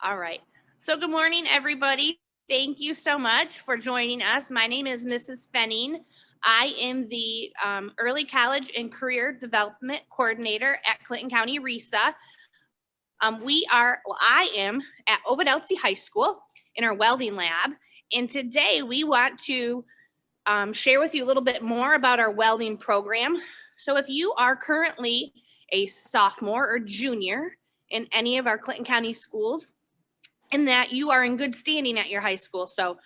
All right. So good morning, everybody. Thank you so much for joining us. My name is Mrs. Fenning. I am the Early College and Career Development Coordinator at Clinton County RESA. I am at Ovid Elsie High School in our welding lab. And today we want to share with you a little bit more about our welding program. So if you are currently a sophomore or junior in any of our Clinton County schools, and that you are in good standing at your high school. So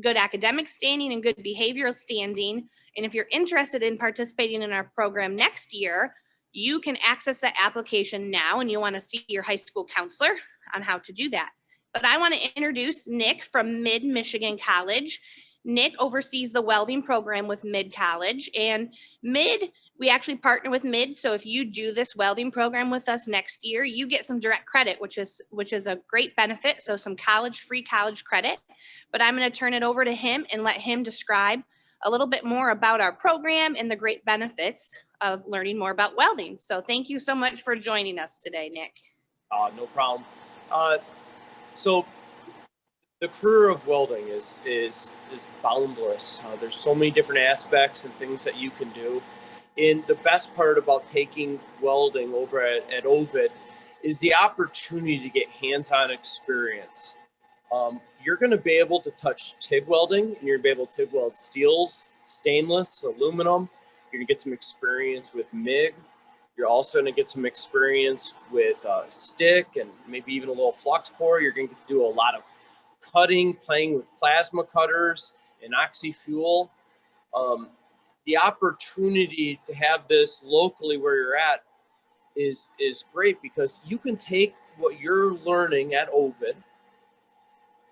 good academic standing and good behavioral standing. And if you're interested in participating in our program next year, you can access that application now, and you want to see your high school counselor on how to do that. But I want to introduce Nick from Mid-Michigan College. Nick oversees the welding program with Mid College, and we actually partner with Mid. So if you do this welding program with us next year, you get some direct credit, which is a great benefit. So some free college credit. But I'm going to turn it over to him and let him describe a little bit more about our program and the great benefits of learning more about welding. So thank you so much for joining us today, Nick. No problem. So the career of welding is boundless. There's so many different aspects and things that you can do. And the best part about taking welding over at Ovid is the opportunity to get hands-on experience. You're going to be able to touch TIG welding, and you're going to be able to TIG weld steels, stainless, aluminum. You're going to get some experience with MIG. You're also going to get some experience with stick and maybe even a little flux core. You're going to do a lot of cutting, playing with plasma cutters and oxy-fuel. The opportunity to have this locally where you're at is great, because you can take what you're learning at Ovid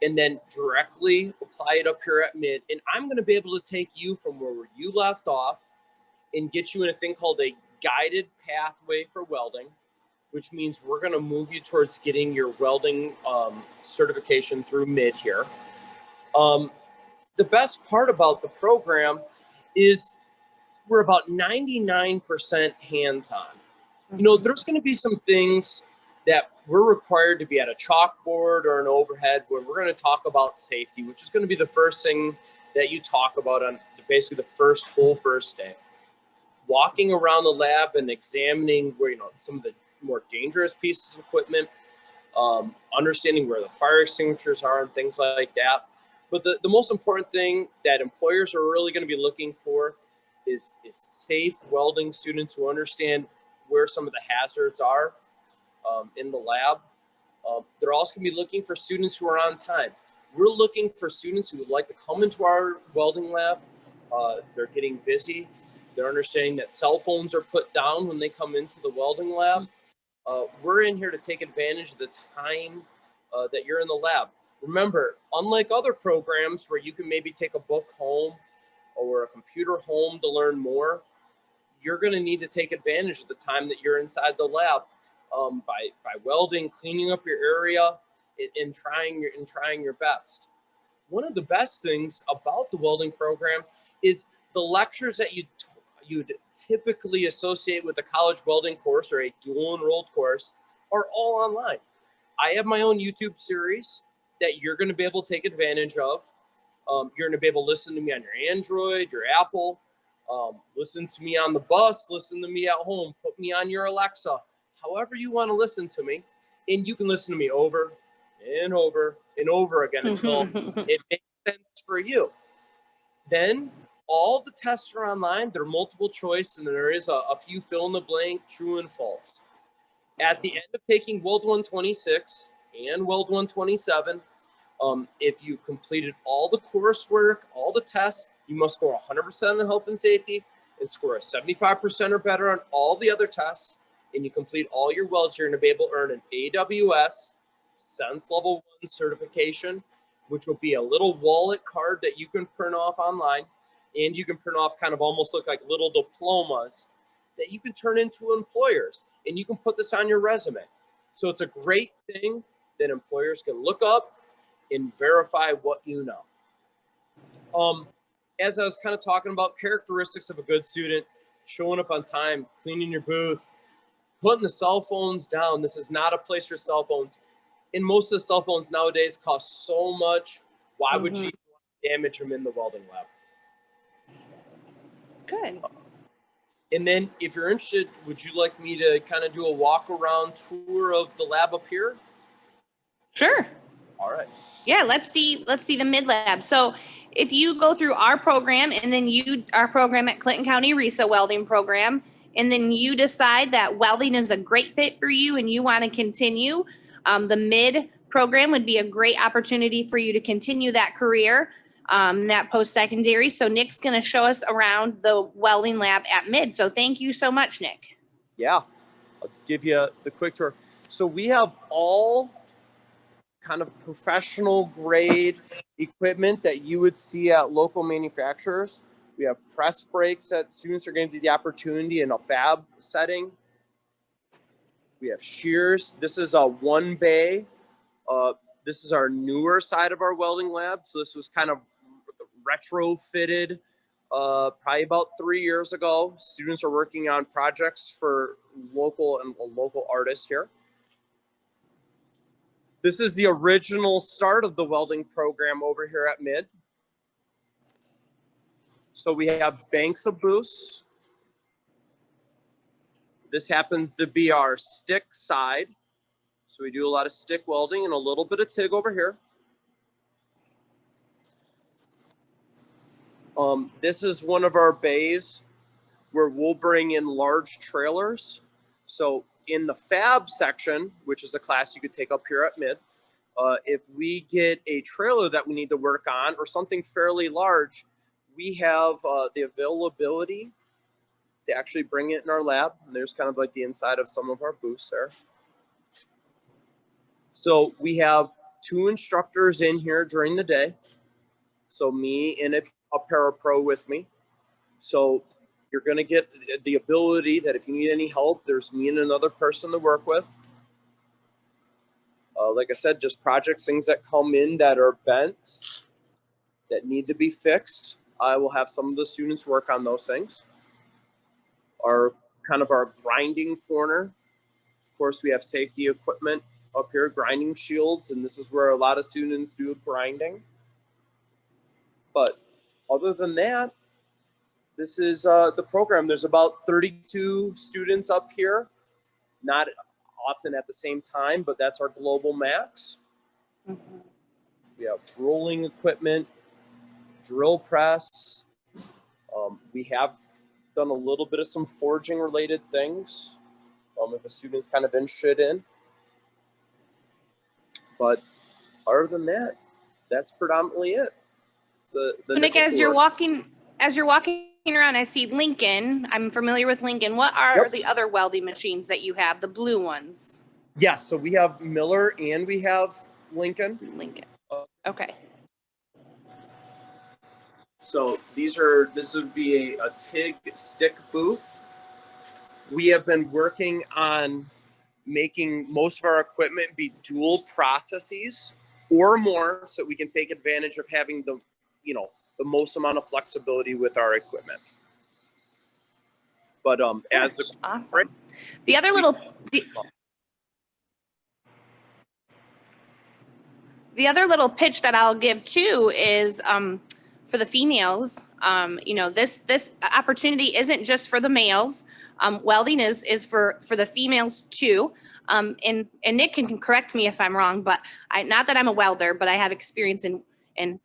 and then directly apply it up here at Mid. And I'm going to be able to take you from where you left off and get you in a thing called a guided pathway for welding, which means we're going to move you towards getting your welding certification through Mid here. The best part about the program is we're about 99% hands-on. You know, there's going to be some things that we're required to be at a chalkboard or an overhead where we're going to talk about safety, which is going to be the first thing that you talk about on basically the first day. Walking around the lab and examining where, some of the more dangerous pieces of equipment, understanding where the fire extinguishers are and things like that. But the most important thing that employers are really going to be looking for is safe welding students who understand where some of the hazards are in the lab. They're also going to be looking for students who are on time. We're looking for students who would like to come into our welding lab. They're getting busy. They're understanding that cell phones are put down when they come into the welding lab. We're in here to take advantage of the time that you're in the lab. Remember, unlike other programs where you can maybe take a book home or a computer home to learn more, you're going to need to take advantage of the time that you're inside the lab by welding, cleaning up your area, and trying your best. One of the best things about the welding program is the lectures that you'd typically associate with a college welding course or a dual enrolled course are all online. I have my own YouTube series that you're going to be able to take advantage of. You're going to be able to listen to me on your Android, your Apple, listen to me on the bus, listen to me at home, put me on your Alexa, however you want to listen to me. And you can listen to me over and over and over again until it makes sense for you. Then all the tests are online. They're multiple choice, and there is a few fill in the blank, true and false. At the end of taking Weld 126 and Weld 127, if you completed all the coursework, all the tests, you must score 100% on health and safety and score a 75% or better on all the other tests, and you complete all your welds, you're going to be able to earn an AWS Sense Level 1 certification, which will be a little wallet card that you can print off online, and you can print off kind of almost look like little diplomas that you can turn into employers, and you can put this on your resume. So it's a great thing that employers can look up and verify what you know. As I was kind of talking about characteristics of a good student, showing up on time, cleaning your booth, putting the cell phones down. This is not a place for cell phones. And most of the cell phones nowadays cost so much. Why would Mhm. you damage them in the welding lab? Good. And then if you're interested, would you like me to kind of do a walk around tour of the lab up here? Sure. All right. Yeah, let's see the mid lab. So if you go through our program and then our program at Clinton County CCRESA welding program, and then you decide that welding is a great fit for you and you want to continue, the mid program would be a great opportunity for you to continue that career, that post-secondary. So Nick's going to show us around the welding lab at mid. So thank you so much, Nick. Yeah, I'll give you the quick tour. So we have all kind of professional grade equipment that you would see at local manufacturers. We have press brakes that students are going to get the opportunity in a fab setting. We have shears. This is a one bay. This is our newer side of our welding lab. So this was kind of retrofitted probably about 3 years ago. Students are working on projects for local artists here. This is the original start of the welding program over here at Mid. So we have banks of booths. This happens to be our stick side. So we do a lot of stick welding and a little bit of TIG over here. This is one of our bays where we'll bring in large trailers. So in the fab section, which is a class you could take up here at Mid, if we get a trailer that we need to work on or something fairly large, we have the availability to actually bring it in our lab. And there's kind of like the inside of some of our booths there. So we have 2 instructors in here during the day. So me and a parapro with me. So you're going to get the ability that if you need any help, there's me and another person to work with. Like I said, just projects, things that come in that are bent, that need to be fixed. I will have some of the students work on those things. Our kind of our grinding corner. Of course, we have safety equipment up here, grinding shields, and this is where a lot of students do grinding. But other than that, this is the program. There's about 32 students up here, not often at the same time, but that's our global max. Mm-hmm. We have rolling equipment, drill press. We have done a little bit of some forging related things if a student's kind of interested in. But other than that, that's predominantly it. Nick, as you're walking around, I see Lincoln. I'm familiar with Lincoln. What are the other welding machines that you have, the blue ones? Yes, so we have Miller and we have Lincoln. Okay. So this would be a TIG stick booth. We have been working on making most of our equipment be dual processes or more, so we can take advantage of having the most amount of flexibility with our equipment. But as the awesome. The other little pitch that I'll give too is for the females. This opportunity isn't just for the males. Welding is for the females too. And Nick can correct me if I'm wrong, but not that I'm a welder, but I have experience in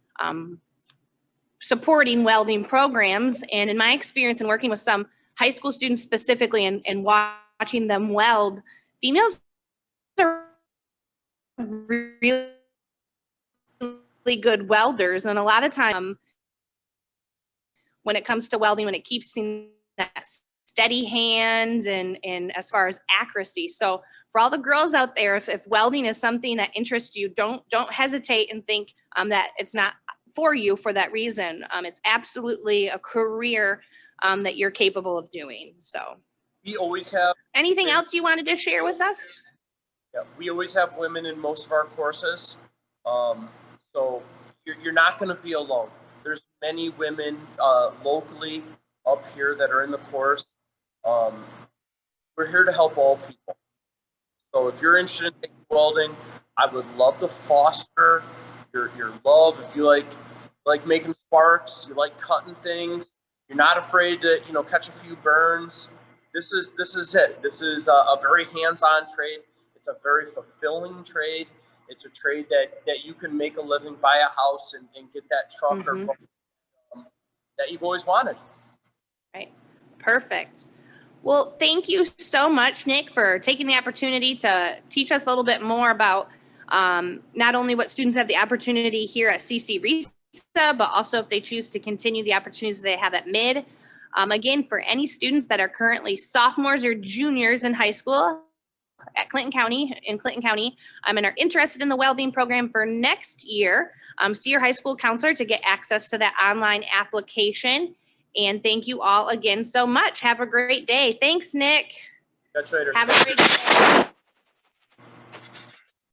supporting welding programs. And in my experience in working with some high school students specifically and watching them weld, females are really good welders. And a lot of time when it comes to welding, when it keeps in that steady hand and as far as accuracy. So for all the girls out there, if welding is something that interests you, don't hesitate and think that it's not for you for that reason. It's absolutely a career that you're capable of doing. So we always have anything else you wanted to share with us? Yeah, we always have women in most of our courses. So you're not going to be alone. There's many women locally up here that are in the course. We're here to help all people. So if you're interested in welding, I would love to foster your love. If you like making sparks, you like cutting things, you're not afraid to catch a few burns. This is it. This is a very hands-on trade. It's a very fulfilling trade. It's a trade that you can make a living, buy a house, and get that truck or boat that you've always wanted. Right. Perfect. Well, thank you so much, Nick, for taking the opportunity to teach us a little bit more about not only what students have the opportunity here at CCRESA, but also if they choose to continue the opportunities they have at mid. Again, for any students that are currently sophomores or juniors in high school at Clinton County, and are interested in the welding program for next year, see your high school counselor to get access to that online application. And thank you all again so much. Have a great day. Thanks, Nick. Catch you later. Have a great day.